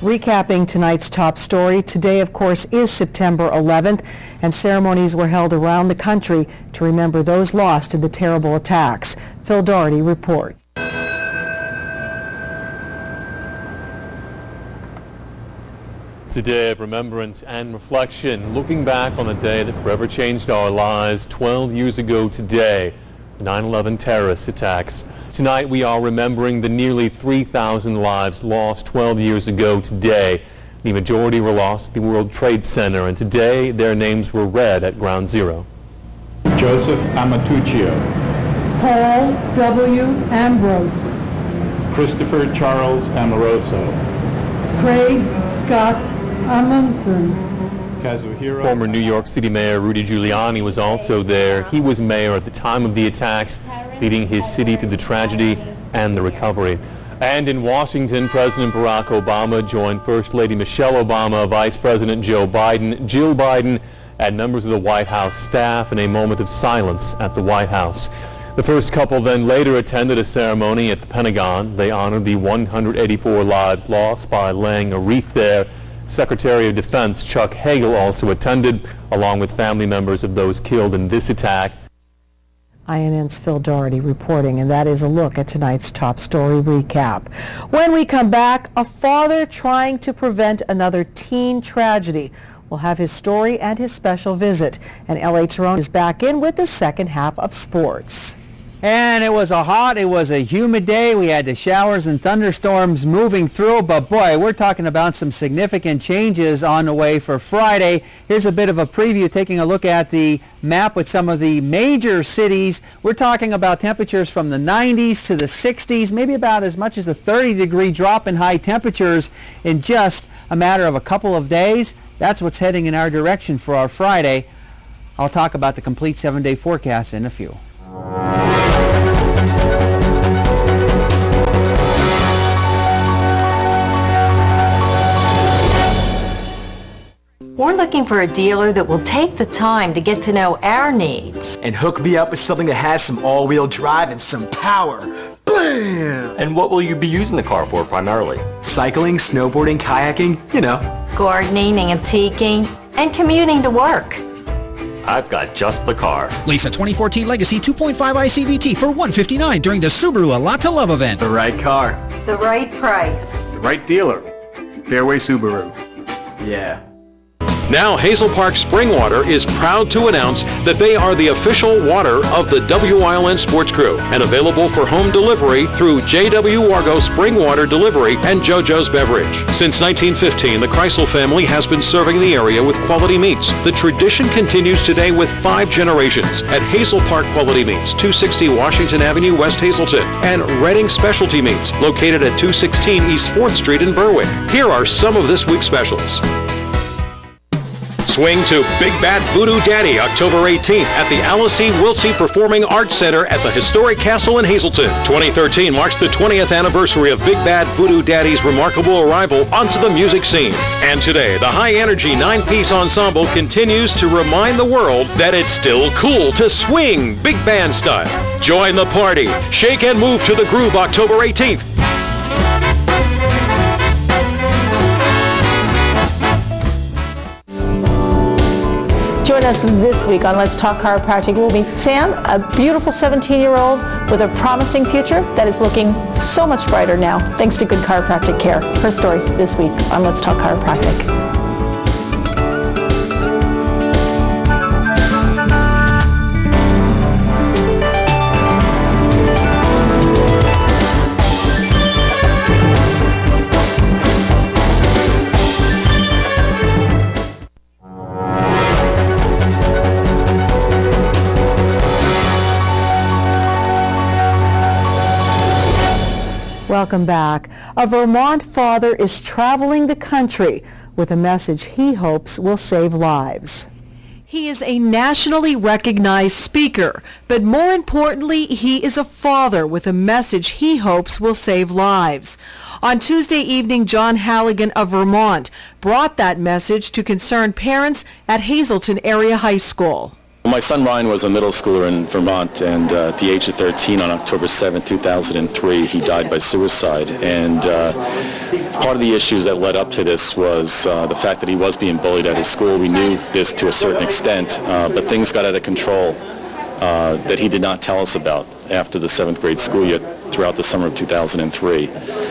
Recapping tonight's top story, today, of course, is September 11th, and ceremonies were held around the country to remember those lost in the terrible attacks. Phil Doherty reports. It's a day of remembrance and reflection, looking back on a day that forever changed our lives 12 years ago today, 9/11 terrorist attacks. Tonight we are remembering the nearly 3,000 lives lost 12 years ago today. The majority were lost at the World Trade Center, and today their names were read at Ground Zero. Joseph Amatuccio, Paul W. Ambrose, Christopher Charles Amoroso, Craig Scott Amundsen. Former New York City Mayor Rudy Giuliani was also there. He was mayor at the time of the attacks. leading his city through the tragedy and the recovery. And in Washington, President Barack Obama joined First Lady Michelle Obama, Vice President Joe Biden, Jill Biden, and members of the White House staff in a moment of silence at the White House. The first couple then later attended a ceremony at the Pentagon. They honored the 184 lives lost by laying a wreath there. Secretary of Defense Chuck Hagel also attended, along with family members of those killed in this attack. INN's Phil Doherty reporting, and that is a look at tonight's top story recap. When we come back, a father trying to prevent another teen tragedy. We'll have his story and his special visit. And L.A. Tyrone is back in with the second half of sports. And it was a humid day. We had the showers and thunderstorms moving through, but boy, we're talking about some significant changes on the way for Friday. Here's a bit of a preview, taking a look at the map with some of the major cities. We're talking about temperatures from the 90s to the 60s, maybe about as much as a 30-degree drop in high temperatures in just a matter of a couple of days. That's what's heading in our direction for our Friday. I'll talk about the complete 7-day forecast in a few. We're looking for a dealer that will take the time to get to know our needs. And hook me up with something that has some all-wheel drive and some power. Bam! And what will you be using the car for primarily? Cycling, snowboarding, kayaking, you know. Gardening, antiquing, and commuting to work. I've got just the car. Lease a 2014 Legacy 2.5 ICVT for $159 during the Subaru A Lot to Love event. The right car. The right price. The right dealer. Fairway Subaru. Yeah. Now Hazel Park Spring Water is proud to announce that they are the official water of the WILN Sports Crew and available for home delivery through JW Wargo Spring Water Delivery and JoJo's Beverage. Since 1915, the Kreisel family has been serving the area with quality meats. The tradition continues today with 5 generations at Hazel Park Quality Meats, 260 Washington Avenue, West Hazleton, and Redding Specialty Meats, located at 216 East 4th Street in Berwick. Here are some of this week's specials. Swing to Big Bad Voodoo Daddy October 18th at the Alice E. Wiltsey Performing Arts Center at the historic castle in Hazleton. 2013 marks the 20th anniversary of Big Bad Voodoo Daddy's remarkable arrival onto the music scene. And today, the high-energy 9-piece ensemble continues to remind the world that it's still cool to swing big band style. Join the party. Shake and move to the groove October 18th. Join us this week on Let's Talk Chiropractic. We'll meet Sam, a beautiful 17-year-old with a promising future that is looking so much brighter now, thanks to good chiropractic care. Her story this week on Let's Talk Chiropractic. Welcome back. A Vermont father is traveling the country with a message he hopes will save lives. He is a nationally recognized speaker, but more importantly, he is a father with a message he hopes will save lives. On Tuesday evening, John Halligan of Vermont brought that message to concerned parents at Hazleton Area High School. My son Ryan was a middle schooler in Vermont, and at the age of 13 on October 7, 2003, he died by suicide. And part of the issues that led up to this was the fact that he was being bullied at his school. We knew this to a certain extent, but things got out of control that he did not tell us about after the 7th grade school year throughout the summer of 2003.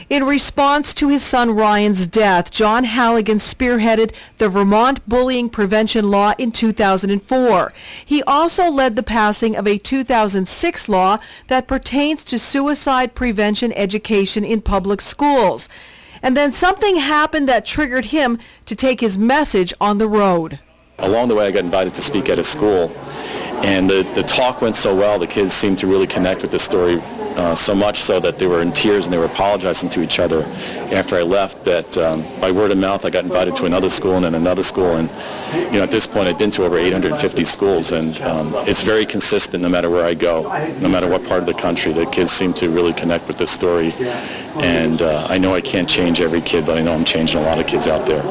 In response to his son Ryan's death, John Halligan spearheaded the Vermont Bullying Prevention Law in 2004. He also led the passing of a 2006 law that pertains to suicide prevention education in public schools. And then something happened that triggered him to take his message on the road. Along the way, I got invited to speak at a school, And the talk went so well, the kids seemed to really connect with the story so much so that they were in tears and they were apologizing to each other after I left, that by word of mouth I got invited to another school and then another school, and at this point I've been to over 850 schools, and it's very consistent no matter where I go, no matter what part of the country. The kids seem to really connect with this story, and I know I can't change every kid, but I know I'm changing a lot of kids out there.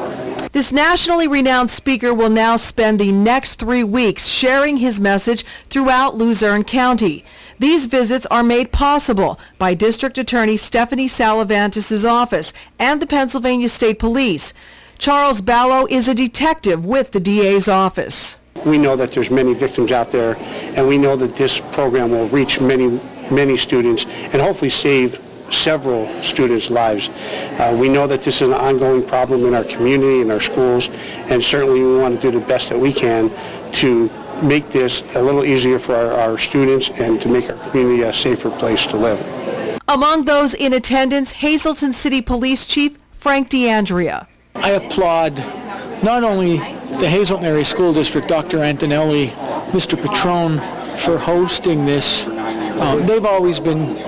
This nationally renowned speaker will now spend the next 3 weeks sharing his message throughout Luzerne County. These visits are made possible by District Attorney Stephanie Salavantis' office and the Pennsylvania State Police. Charles Ballo is a detective with the DA's office. We know that there's many victims out there, and we know that this program will reach many students and hopefully save several students' lives. We know that this is an ongoing problem in our community, in our schools, and certainly we want to do the best that we can to make this a little easier for our students and to make our community a safer place to live. Among those in attendance, Hazleton City Police Chief Frank DeAndrea. I applaud not only the Hazleton Area School District, Dr. Antonelli, Mr. Petrone, for hosting this. They've always been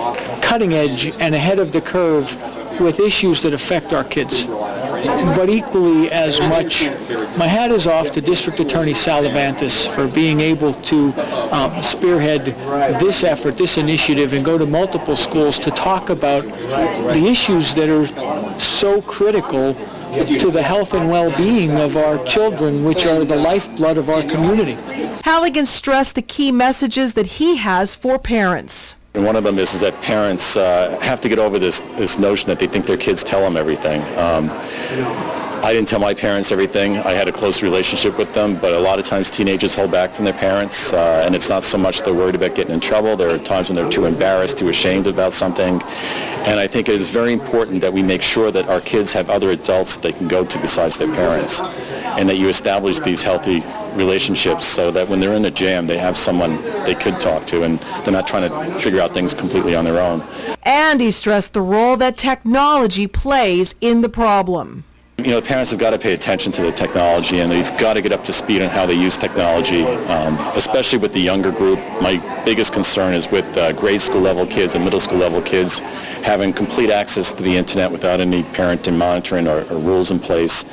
cutting edge and ahead of the curve with issues that affect our kids. But equally as much, my hat is off to District Attorney Salavantis for being able to spearhead this effort, this initiative, and go to multiple schools to talk about the issues that are so critical to the health and well-being of our children, which are the lifeblood of our community. Halligan stressed the key messages that he has for parents. And one of them is that parents have to get over this notion that they think their kids tell them everything. I didn't tell my parents everything. I had a close relationship with them, but a lot of times teenagers hold back from their parents, and it's not so much they're worried about getting in trouble. There are times when they're too embarrassed, too ashamed about something. And I think it is very important that we make sure that our kids have other adults that they can go to besides their parents, and that you establish these healthy relationships so that when they're in a jam, they have someone they could talk to, and they're not trying to figure out things completely on their own. And he stressed the role that technology plays in the problem. Parents have got to pay attention to the technology, and they've got to get up to speed on how they use technology, especially with the younger group. My biggest concern is with grade school level kids and middle school level kids having complete access to the internet without any parenting monitoring or rules in place.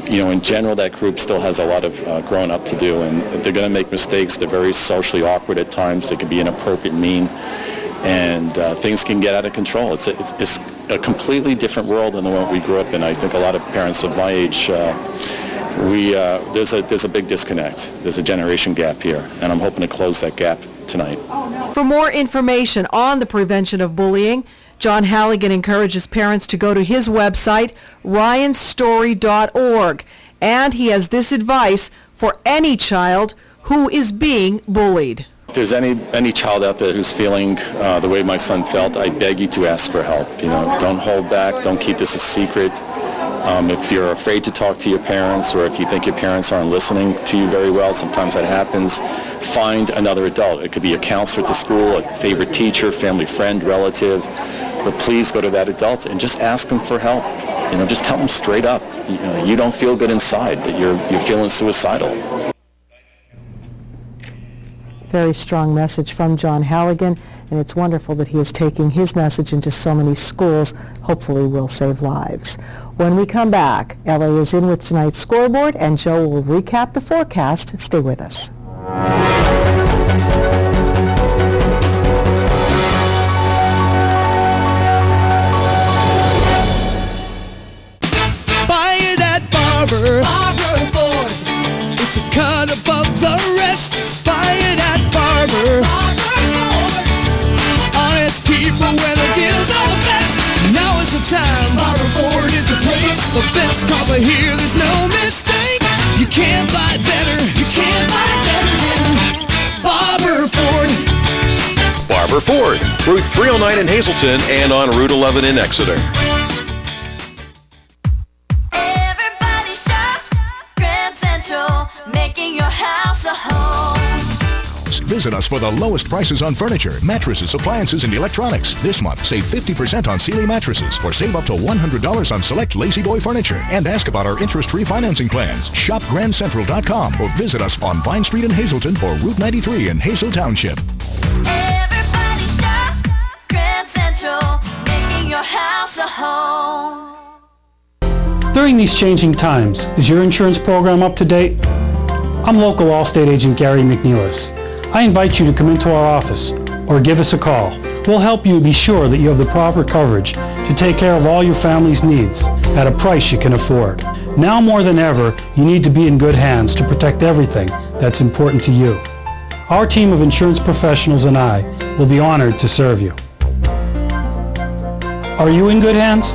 In general, that group still has a lot of growing up to do, and they're going to make mistakes. They're very socially awkward at times. They can be inappropriate, mean, and things can get out of control. It's a completely different world than the one we grew up in. I think a lot of parents of my age, there's a big disconnect. There's a generation gap here, and I'm hoping to close that gap tonight. For more information on the prevention of bullying, John Halligan encourages parents to go to his website, ryanstory.org, and he has this advice for any child who is being bullied. If there's any child out there who's feeling the way my son felt, I beg you to ask for help. Don't hold back. Don't keep this a secret. If you're afraid to talk to your parents, or if you think your parents aren't listening to you very well, sometimes that happens, find another adult. It could be a counselor at the school, a favorite teacher, family friend, relative, but please go to that adult and just ask them for help. Just tell them straight up. You don't feel good inside, that you're feeling suicidal. Very strong message from John Halligan, and it's wonderful that he is taking his message into so many schools. Hopefully will save lives. When we come back, LA is in with tonight's scoreboard, and Joe will recap the forecast. Stay with us. Buy it at Barber Ford. It's a cut above the rest. Buy it at Barber Ford. Honest people where the deals are the best. Now is the time. Barber Ford is the place. The best cause I hear there's no mistake. You can't buy better. You can't buy better than Barber Ford. Barber Ford, Route 309 in Hazleton and on Route 11 in Exeter. Making your house a home. visit us for the lowest prices on furniture, mattresses, appliances, and electronics. This month, save 50% on Sealy mattresses or save up to $100 on select Lazy Boy furniture. And ask about our interest-free financing plans. Shop GrandCentral.com or visit us on Vine Street in Hazleton or Route 93 in Hazel Township. Everybody shops Grand Central, making your house a home. During these changing times, is your insurance program up to date? I'm local Allstate agent Gary McNeilis. I invite you to come into our office or give us a call. We'll help you be sure that you have the proper coverage to take care of all your family's needs at a price you can afford. Now more than ever, you need to be in good hands to protect everything that's important to you. Our team of insurance professionals and I will be honored to serve you. Are you in good hands?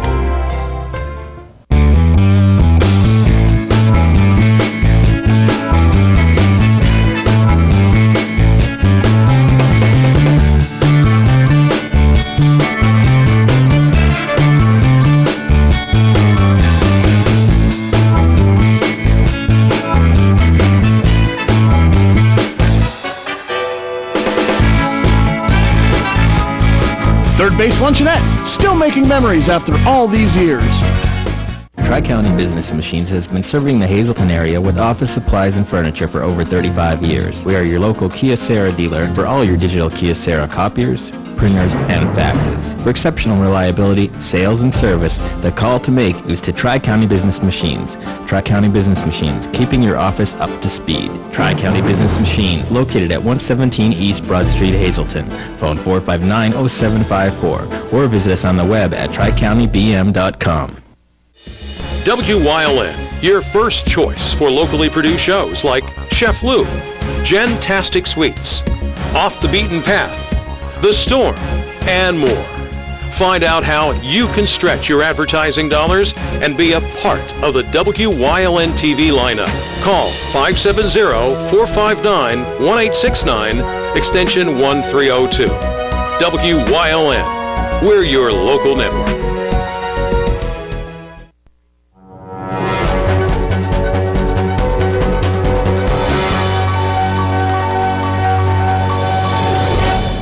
Third Base Luncheonette, still making memories after all these years. Tri-County Business Machines has been serving the Hazleton area with office supplies and furniture for over 35 years. We are your local Kyocera dealer for all your digital Kyocera copiers, printers, and faxes. For exceptional reliability, sales, and service, the call to make is to Tri-County Business Machines. Tri-County Business Machines, keeping your office up to speed. Tri-County Business Machines, located at 117 East Broad Street, Hazleton. Phone 459-0754 or visit us on the web at tricountybm.com. WYLN, your first choice for locally produced shows like Chef Lou, Jen-tastic Sweets, Off the Beaten Path, The Storm, and more. Find out how you can stretch your advertising dollars and be a part of the WYLN TV lineup. Call 570-459-1869, extension 1302. WYLN, we're your local network.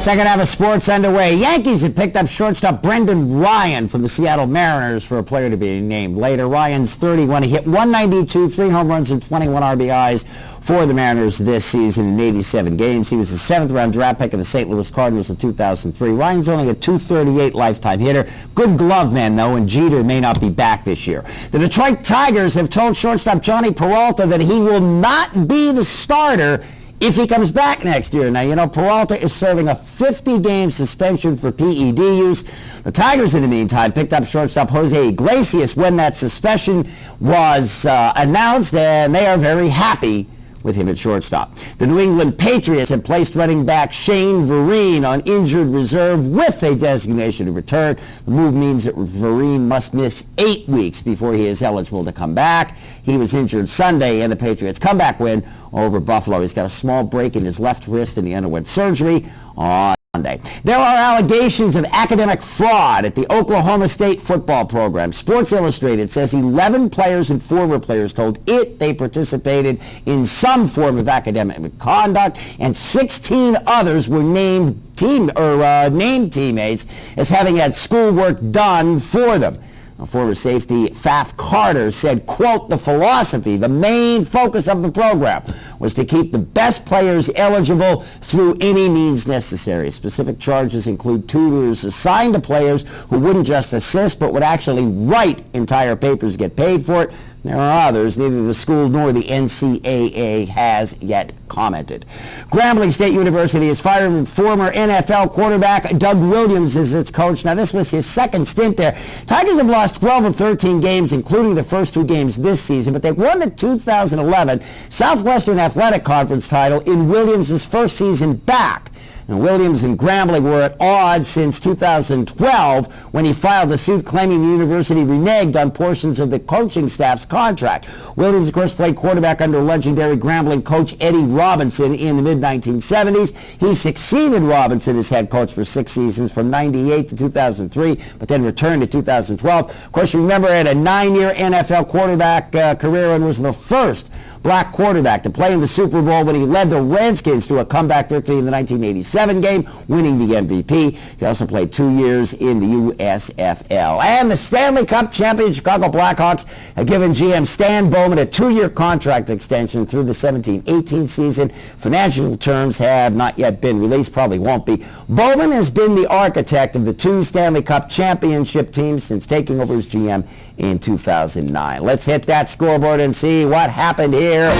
Second half of sports underway. Yankees have picked up shortstop Brendan Ryan from the Seattle Mariners for a player to be named later. Ryan's 31. He hit 192, 3 home runs, and 21 RBIs for the Mariners this season in 87 games. He was the 7th-round draft pick of the St. Louis Cardinals in 2003. Ryan's only a .238 lifetime hitter. Good glove man, though, and Jeter may not be back this year. The Detroit Tigers have told shortstop Johnny Peralta that he will not be the starter if he comes back next year. Now, you know, Peralta is serving a 50-game suspension for PED use. The Tigers, in the meantime, picked up shortstop Jose Iglesias when that suspension was announced, and they are very happy with him at shortstop. The New England Patriots have placed running back Shane Vereen on injured reserve with a designation to return. The move means that Vereen must miss 8 weeks before he is eligible to come back. He was injured Sunday in the Patriots' comeback win over Buffalo. He's got a small break in his left wrist and he underwent surgery on Monday. There are allegations of academic fraud at the Oklahoma State football program. Sports Illustrated says 11 players and former players told it they participated in some form of academic conduct, and 16 others were named teammates as having had schoolwork done for them. Former safety Faf Carter said, quote, the philosophy, the main focus of the program was to keep the best players eligible through any means necessary. Specific charges include tutors assigned to players who wouldn't just assist but would actually write entire papers, get paid for it. There are others. Neither the school nor the NCAA has yet commented. Grambling State University is firing former NFL quarterback Doug Williams as its coach. Now, this was his second stint there. Tigers have lost 12 of 13 games, including the first 2 games this season, but they won the 2011 Southwestern Athletic Conference title in Williams' first season back. And Williams and Grambling were at odds since 2012 when he filed a suit claiming the university reneged on portions of the coaching staff's contract. Williams, of course, played quarterback under legendary Grambling coach Eddie Robinson in the mid-1970s. He succeeded Robinson as head coach for 6 seasons from 98 to 2003, but then returned to 2012. Of course, remember, he had a 9-year NFL quarterback career and was the first black quarterback to play in the Super Bowl when he led the Redskins to a comeback victory in the 1987 game, winning the MVP. He also played 2 years in the USFL. And the Stanley Cup champion Chicago Blackhawks have given GM Stan Bowman a 2-year contract extension through the 17-18 season. Financial terms have not yet been released, probably won't be. Bowman has been the architect of the 2 Stanley Cup championship teams since taking over as GM in 2009. Let's hit that scoreboard and see what happened here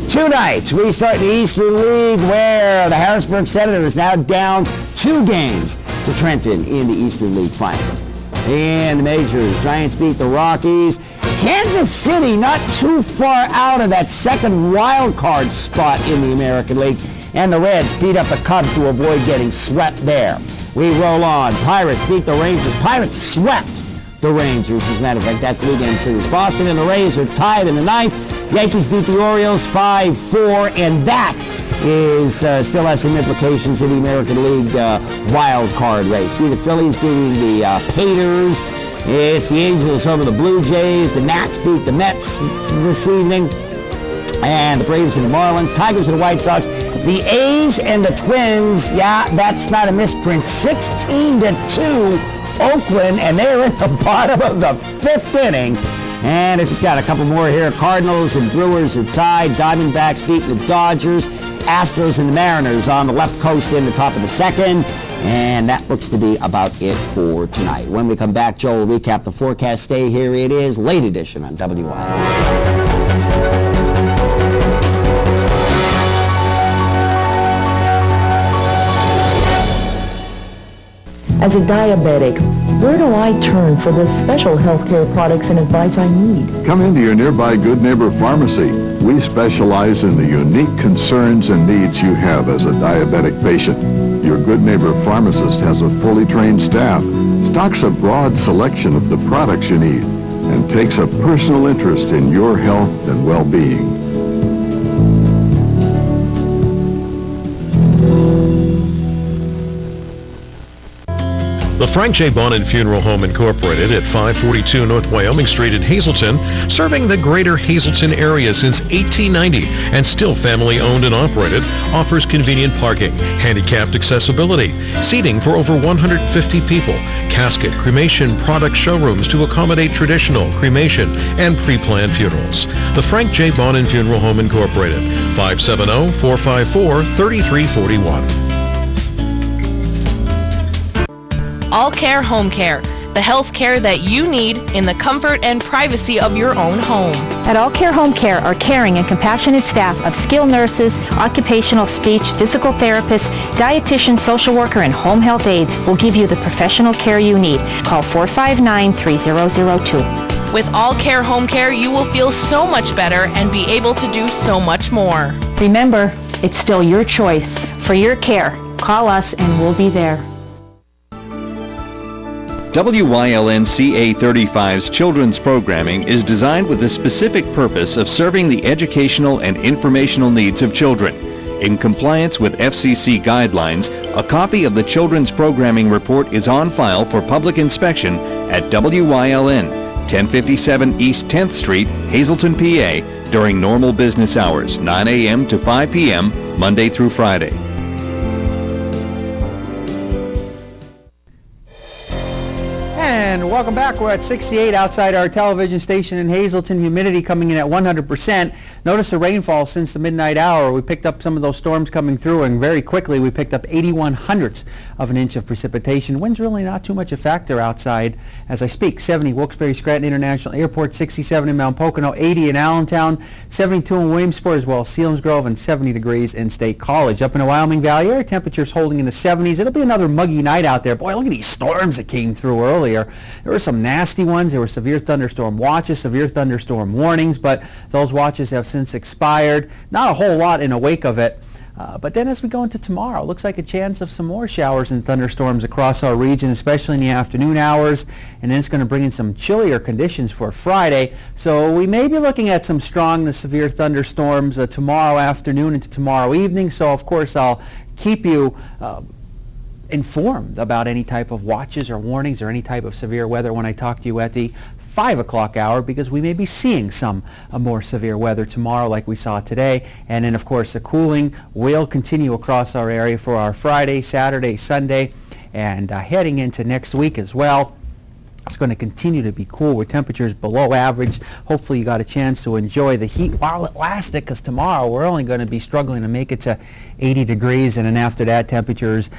tonight. We start in the Eastern League, where the Harrisburg Senators now down 2 games to Trenton in the Eastern League Finals. In the majors, Giants beat the Rockies. Kansas City not too far out of that second wild card spot in the American League, and the Reds beat up the Cubs to avoid getting swept there. We roll on. Pirates beat the Rangers. Pirates swept the Rangers. As a matter of fact, that weekend series. Boston and the Rays are tied in the 9th. Yankees beat the Orioles 5-4, and that is still has some implications in the American League wild card race. See the Phillies beating the Patriots. It's the Angels over the Blue Jays. The Nats beat the Mets this evening. And the Braves and the Marlins. Tigers and the White Sox. The A's and the Twins. Yeah, that's not a misprint. 16-2 Oakland, and they're at the bottom of the 5th inning. And if you've got a couple more here, Cardinals and Brewers are tied. Diamondbacks beating the Dodgers. Astros and the Mariners on the left coast in the top of the 2nd. And that looks to be about it for tonight. When we come back, Joe will recap the forecast. Stay here. It is Late Edition on WIL. As a diabetic, where do I turn for the special healthcare products and advice I need? Come into your nearby Good Neighbor Pharmacy. We specialize in the unique concerns and needs you have as a diabetic patient. Your Good Neighbor pharmacist has a fully trained staff, stocks a broad selection of the products you need, and takes a personal interest in your health and well-being. The Frank J. Bonin Funeral Home Incorporated at 542 North Wyoming Street in Hazelton, serving the greater Hazelton area since 1890 and still family owned and operated, offers convenient parking, handicapped accessibility, seating for over 150 people, casket, cremation product showrooms to accommodate traditional, cremation, and pre-planned funerals. The Frank J. Bonin Funeral Home Incorporated, 570-454-3341. All Care Home Care, the health care that you need in the comfort and privacy of your own home. At All Care Home Care, our caring and compassionate staff of skilled nurses, occupational speech, physical therapists, dietitian, social worker, and home health aides will give you the professional care you need. Call 459-3002. With All Care Home Care, you will feel so much better and be able to do so much more. Remember, it's still your choice. For your care, call us and we'll be there. WYLN-CA35's children's programming is designed with the specific purpose of serving the educational and informational needs of children. In compliance with FCC guidelines, a copy of the children's programming report is on file for public inspection at WYLN, 1057 East 10th Street, Hazelton, PA, during normal business hours, 9 a.m. to 5 p.m., Monday through Friday. And welcome back. We're at 68 outside our television station in Hazelton. Humidity coming in at 100%. Notice the rainfall since the midnight hour. We picked up some of those storms coming through, and very quickly we picked up 81 hundredths of an inch of precipitation. Wind's really not too much a factor outside as I speak. 70 Wilkes-Barre Scranton International Airport, 67 in Mount Pocono, 80 in Allentown, 72 in Williamsport as well, Selinsgrove, and 70 degrees in State College. Up in the Wyoming Valley area, temperatures holding in the 70s. It'll be another muggy night out there. Boy, look at these storms that came through earlier. There were some nasty ones. There were severe thunderstorm watches, severe thunderstorm warnings, but those watches have since expired. Not a whole lot in the wake of it. But then as we go into tomorrow, looks like a chance of some more showers and thunderstorms across our region, especially in the afternoon hours. And then it's going to bring in some chillier conditions for Friday. So we may be looking at some strong to severe thunderstorms tomorrow afternoon into tomorrow evening. So of course I'll keep you informed about any type of watches or warnings or any type of severe weather when I talk to you at the 5 o'clock hour, because we may be seeing some more severe weather tomorrow like we saw today. And then, of course, the cooling will continue across our area for our Friday, Saturday, Sunday, and heading into next week as well. It's going to continue to be cool with temperatures below average. Hopefully you got a chance to enjoy the heat while it lasted, because tomorrow we're only going to be struggling to make it to 80 degrees, and then after that temperatures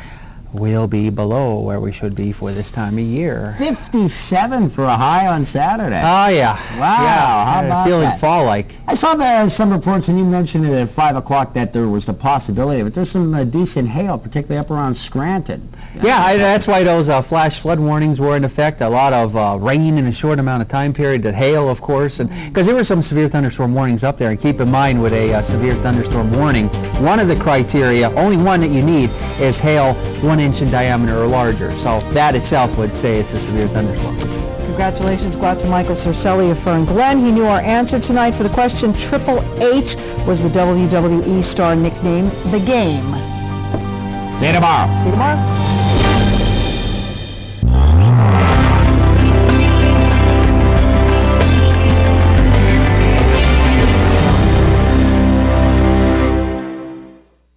will be below where we should be for this time of year. 57 for a high on Saturday. Oh, yeah. Wow, Yeah. how about feeling that? fall-like. I saw some reports, and you mentioned it at 5 o'clock, that there was the possibility of it. There's some decent hail, particularly up around Scranton. Yeah, that's why those flash flood warnings were in effect. A lot of rain in a short amount of time period, the hail, of course, and because there were some severe thunderstorm warnings up there. And keep in mind, with a severe thunderstorm warning, one of the criteria, only one that you need, is hail 1 inch in diameter or larger. So that itself would say it's a severe thunderstorm. Congratulations go out to Michael Cercelli of Fern Glen. He knew our answer tonight for the question. Triple H was the WWE star nickname The Game. See you tomorrow. See you tomorrow.